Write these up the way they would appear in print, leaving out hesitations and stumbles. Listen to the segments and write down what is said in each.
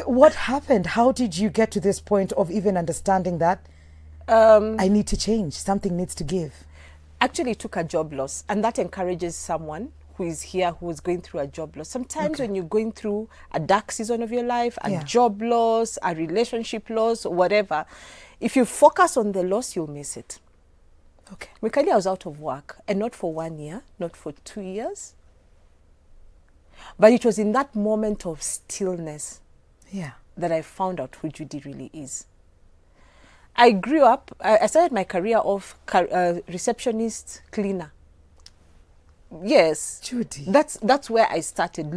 what happened? How did you get to this point of even understanding that I need to change, something needs to give? Actually took a job loss, and that encourages someone who is here who is going through a job loss. Sometimes when you're going through a dark season of your life, a job loss, a relationship loss, whatever, if you focus on the loss, you'll miss it. Okay. Mikali, I was out of work, and not for 1 year, not for 2 years. But it was in that moment of stillness that I found out who Judy really is. I grew up, I started my career off receptionist, cleaner. Yes, Judy. That's where I started,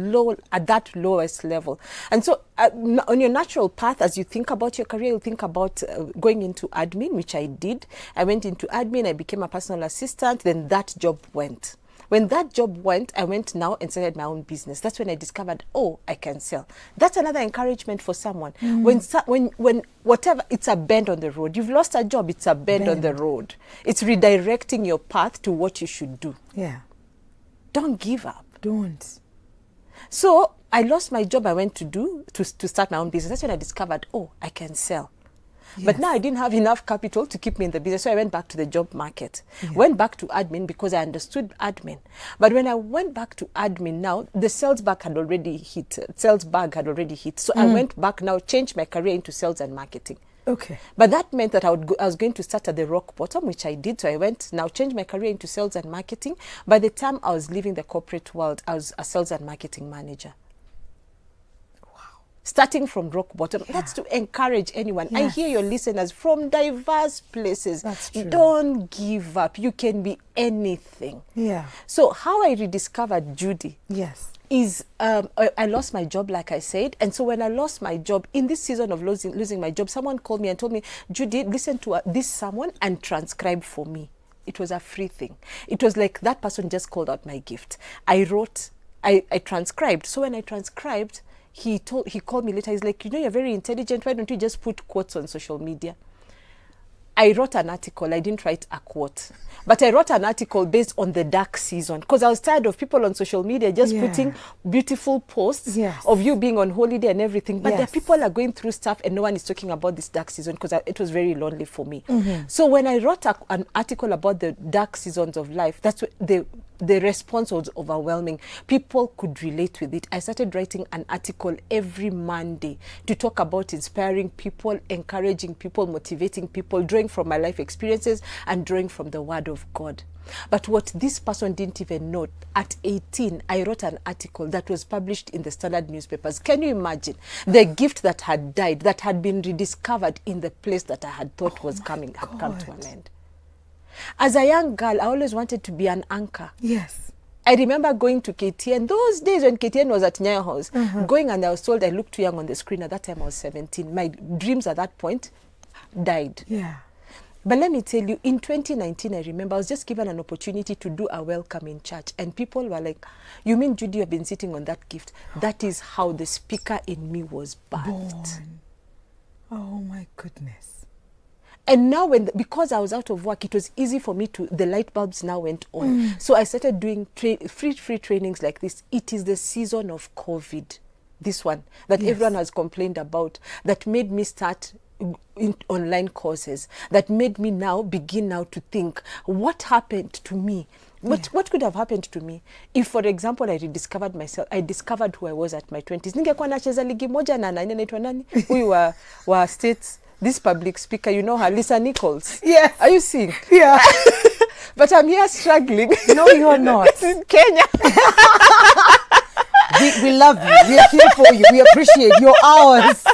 at that lowest level. And so on your natural path, as you think about your career, you think about going into admin, which I did. I went into admin, I became a personal assistant, then that job went. When that job went, I went now and started my own business. That's when I discovered, oh, I can sell. That's another encouragement for someone. When whatever, it's a bend on the road. You've lost a job, it's a bend on the road. It's redirecting your path to what you should do. Yeah. Don't give up. Don't. So I lost my job. I went to start my own business. That's when I discovered, oh, I can sell. Yes. But now I didn't have enough capital to keep me in the business. So I went back to the job market. Yeah. Went back to admin because I understood admin. But when I went back to admin now, the sales bag had already hit. So I went back now, changed my career into sales and marketing. Okay. But that meant that I was going to start at the rock bottom, which I did. So I went, now changed my career into sales and marketing. By the time I was leaving the corporate world, I was a sales and marketing manager. Wow. Starting from rock bottom. Yeah. That's to encourage anyone. Yes. I hear your listeners from diverse places. That's true. Don't give up. You can be anything. Yeah. So how I rediscovered Judy. Yes. Is I lost my job, like I said. And so when I lost my job, in this season of losing my job, someone called me and told me, Judy, listen to this someone and transcribe for me. It was a free thing. It was like that person just called out my gift. I transcribed. So when I transcribed, he called me later. He's like, you know, you're very intelligent. Why don't you just put quotes on social media? I wrote an article. I didn't write a quote. But I wrote an article based on the dark season because I was tired of people on social media just putting beautiful posts of you being on holiday and everything. But there are people are going through stuff and no one is talking about this dark season because it was very lonely for me. So when I wrote an article about the dark seasons of life, that's what the response was overwhelming. People could relate with it. I started writing an article every Monday to talk about inspiring people, encouraging people, motivating people, drawing from my life experiences and drawing from the Word of God. But what this person didn't even know, at 18, I wrote an article that was published in the Standard newspapers. Can you imagine the gift that had died, that had been rediscovered in the place that I had thought was coming, had come to an end? As a young girl, I always wanted to be an anchor. Yes. I remember going to KTN, those days when KTN was at Nyayo House, going and I was told I looked too young on the screen. At that time I was 17. My dreams at that point died. Yeah. But let me tell you, in 2019, I remember I was just given an opportunity to do a welcome in church. And people were like, you mean, Judy, you've been sitting on that gift? That is how the speaker in me was birthed. Oh, my goodness. And now, because I was out of work, it was easy for me the light bulbs now went on. So I started doing free trainings like this. It is the season of COVID, this one, that everyone has complained about, that made me start in online courses, that made me begin to think, what happened to me? What could have happened to me if, for example, I rediscovered myself? I discovered who I was at my 20s. Ningekuwa nacheza ligi moja na inaitwa nani? Huyu wa States, this public speaker, you know her, Lisa Nichols. Yes. Are you seeing? Yeah. But I'm here struggling. No, you're not. In Kenya. We love you. We are here for you. We appreciate your hours.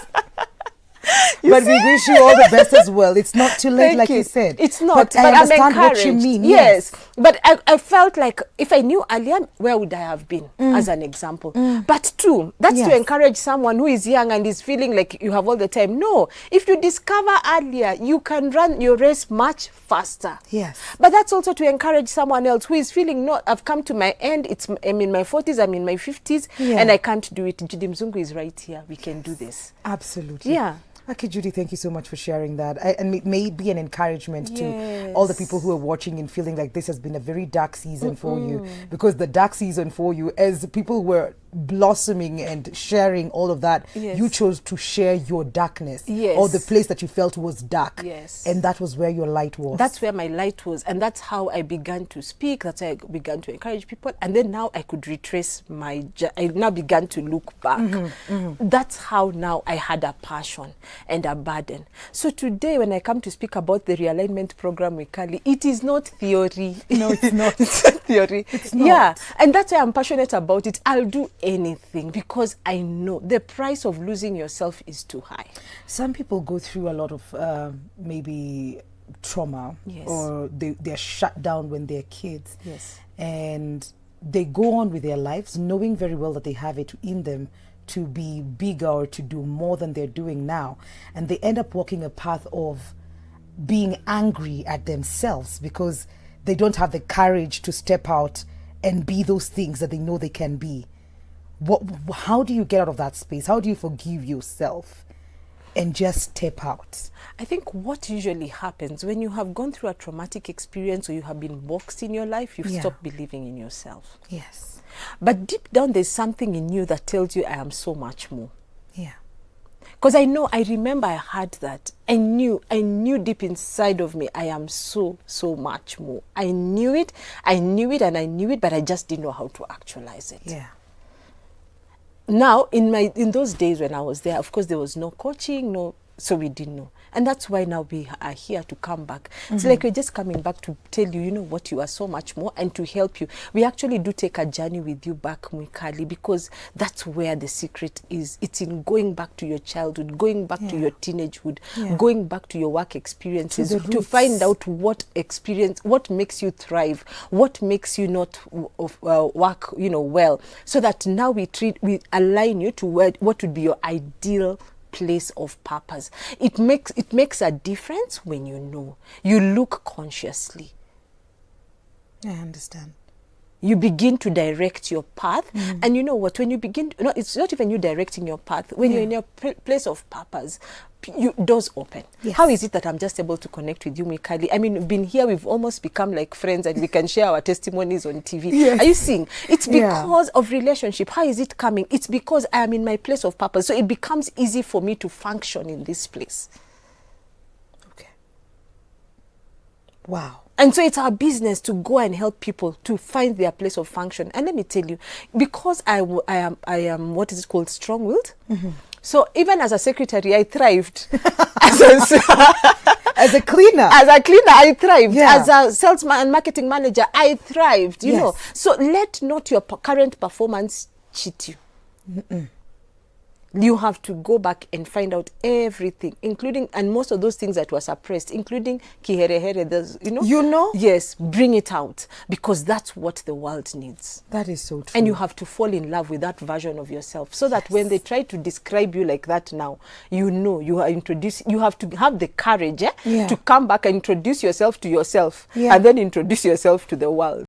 But we wish you all the best as well. It's not too late, like you said. It's not, but I understand what you mean. Yes. But I felt like if I knew earlier, where would I have been, as an example? But two, that's to encourage someone who is young and is feeling like you have all the time. No, if you discover earlier, you can run your race much faster. Yes. But that's also to encourage someone else who is feeling, no, I've come to my end. I'm in my 40s, I'm in my 50s, and I can't do it. Judy Mzungu is right here. We can do this. Absolutely. Yeah. Okay, Judy, thank you so much for sharing that. And it may be an encouragement to all the people who are watching and feeling like this has been a very dark season for you. Because the dark season for you, as people were blossoming and sharing all of that, Yes. you chose to share your darkness, Yes. or the place that you felt was dark. Yes. And that was where your light was. That's where my light was, and that's how I began to speak. That's how I began to encourage people, and then now I could retrace I now began to look back. That's how now I had a passion and a burden. So today, when I come to speak about the realignment program with Kali, it is not theory. No, it's not. It's not theory. It's not. Yeah, and that's why I'm passionate about it. I'll do anything because I know the price of losing yourself is too high. Some people go through a lot of maybe trauma, Yes. or they're shut down when they're kids. Yes. And they go on with their lives knowing very well that they have it in them to be bigger or to do more than they're doing now. And they end up walking a path of being angry at themselves because they don't have the courage to step out and be those things that they know they can be. How do you get out of that space? How do you forgive yourself and just step out? I think what usually happens when you have gone through a traumatic experience or you have been boxed in your life, you Yeah. stop believing in yourself. Yes. But deep down, there's something in you that tells you, I am so much more. Yeah. Because I remember I had that. I knew deep inside of me, I am so much more. I knew it, but I just didn't know how to actualize it. Yeah. Now, in those days when I was there, of course, there was no coaching, so we didn't know. And that's why now we are here to come back. It's like we're just coming back to tell you, what, you are so much more, and to help you. We actually do take a journey with you back, Mwikali, because that's where the secret is. It's in going back to your childhood, going back to your teenagehood, going back to your work experiences, to find out what makes you thrive, what makes you not work, well, so that now we align you to what would be your ideal place of purpose. It makes a difference when you look consciously. I understand. You begin to direct your path, and you know what, when you begin it's not even you directing your path. When you're in your place of purpose, doors open. Yes. How is it that I'm just able to connect with you, Mikali? I mean, we've been here, we've almost become like friends, and we can share our testimonies on TV. Yes. Are you seeing? It's because of relationship. How is it coming? It's because I am in my place of purpose, so it becomes easy for me to function in this place. Okay. Wow. And so it's our business to go and help people to find their place of function. And let me tell you, because I am what is it called, strong-willed. So even as a secretary, I thrived. As a cleaner. As a cleaner, I thrived. Yeah. As a sales and marketing manager, I thrived. You know. So let not your current performance cheat you. You have to go back and find out everything, including, and most of those things that were suppressed, including kiherehere, Yes, bring it out, because that's what the world needs. That is so true. And you have to fall in love with that version of yourself, so that when they try to describe you like that now, you are introduced. You have to have the courage to come back and introduce yourself to yourself, and then introduce yourself to the world.